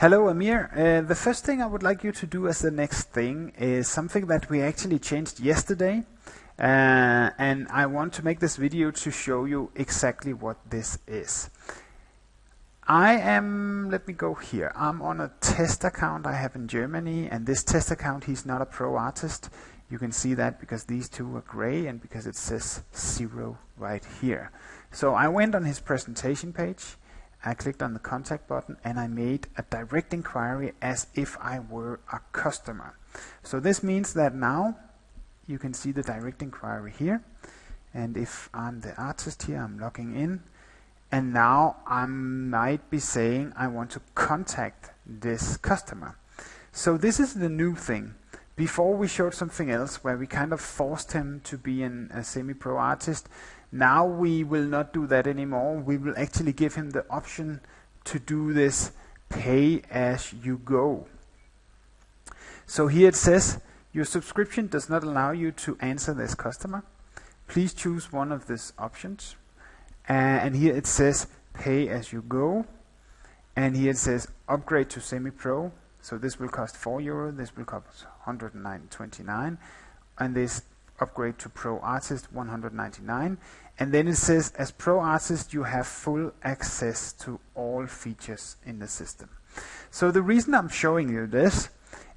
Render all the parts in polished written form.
Hello, Amir. The first thing I would like you to do as the next thing is something that we actually changed yesterday. And I want to make this video to show you exactly what this is. Let me go here. I'm on a test account I have in Germany, and this test account, he's not a pro artist. You can see that because these two are gray and because it says 0 right here. So I went on his presentation page. I clicked on the contact button and I made a direct inquiry as if I were a customer. So this means that now you can see the direct inquiry here. And if I'm the artist here, I'm logging in. And now I might be saying I want to contact this customer. So this is the new thing. Before we showed something else where we kind of forced him to be a semi-pro artist. Now we will not do that anymore. We will actually give him the option to do this pay as you go. So here it says, your subscription does not allow you to answer this customer. Please choose one of these options. And here it says pay as you go. And here it says upgrade to semi-pro. So this will cost €4, this will cost 129, and this upgrade to pro artist 199. And then it says as pro artist you have full access to all features in the system. So the reason I'm showing you this,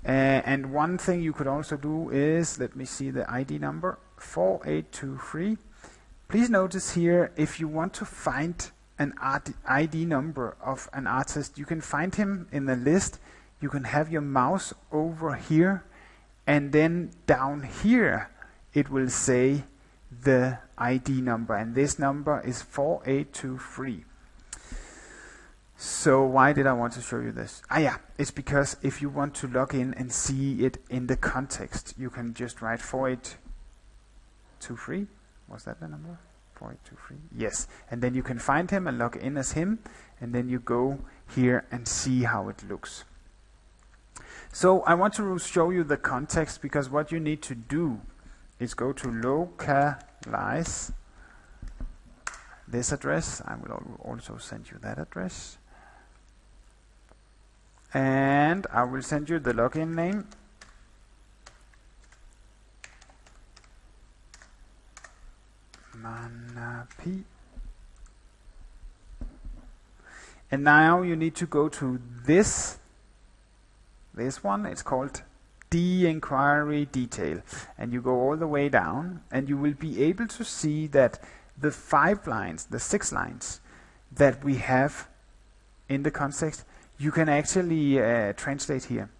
and one thing you could also do is, let me see the ID number, 4823. Please notice here, if you want to find an ID number of an artist, you can find him in the list. You can have your mouse over here, and then down here it will say the ID number, and this number is 4823. So why did I want to show you this? It's because if you want to log in and see it in the context, you can just write 4823. Was that the number? 4823. Yes, and then you can find him and log in as him, and then you go here and see how it looks. So I want to show you the context, because what you need to do is go to localize this address. I will also send you that address. And I will send you the login name. Manapi. And now you need to go to this one. It's called inquiry detail, and you go all the way down, and you will be able to see that the 6 lines that we have in the context, you can actually translate here.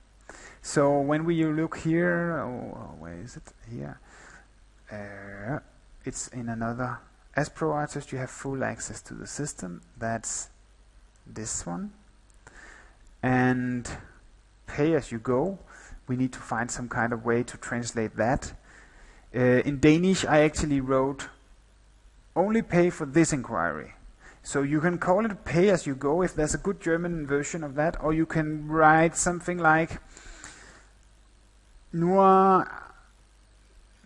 So when you look here, where is it? Here. It's in another. As pro artist, you have full access to the system. That's this one. And pay as you go. We need to find some kind of way to translate that. In Danish, I actually wrote only pay for this inquiry. So you can call it pay as you go if there's a good German version of that, or you can write something like nur.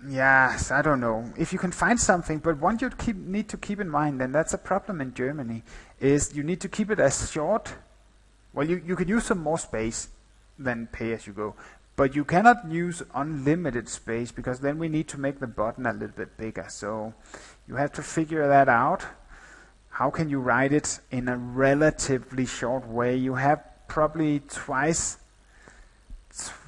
Yes, I don't know. If you can find something, but what you need to keep in mind, and that's a problem in Germany, is you need to keep it as short. Well, you could use some more space than pay as you go. But you cannot use unlimited space, because then we need to make the button a little bit bigger. So you have to figure that out. How can you write it in a relatively short way? You have probably twice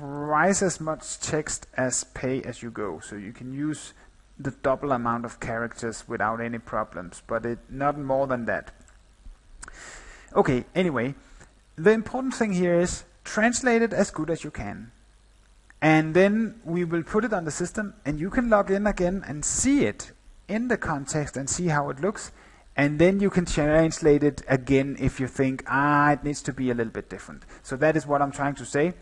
as much text as pay as you go. So you can use the double amount of characters without any problems, but not more than that. Okay, anyway, the important thing here is translate it as good as you can. And then we will put it on the system, and you can log in again and see it in the context and see how it looks. And then you can translate it again if you think, it needs to be a little bit different. So that is what I'm trying to say.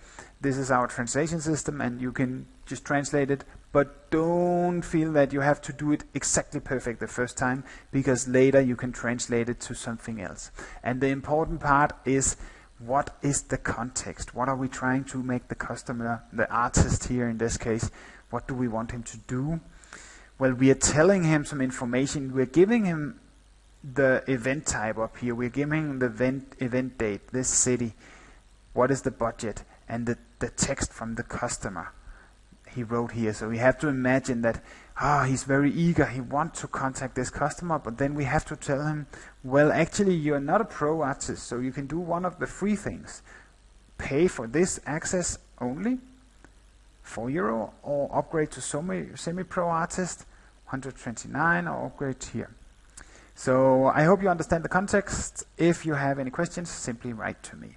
This is our translation system, and you can just translate it. But don't feel that you have to do it exactly perfect the first time, because later you can translate it to something else. And the important part is, what is the context? What are we trying to make the customer, the artist here in this case, what do we want him to do? Well, we are telling him some information. We're giving him the event type up here. We're giving him the event date, this city. what is the budget, and the text from the customer he wrote here. So we have to imagine that he's very eager, he wants to contact this customer, but then we have to tell him, well, actually you're not a pro artist, so you can do one of the free things. Pay for this access only, €4, or upgrade to semi-pro artist, 129, or upgrade here. So I hope you understand the context. If you have any questions, simply write to me.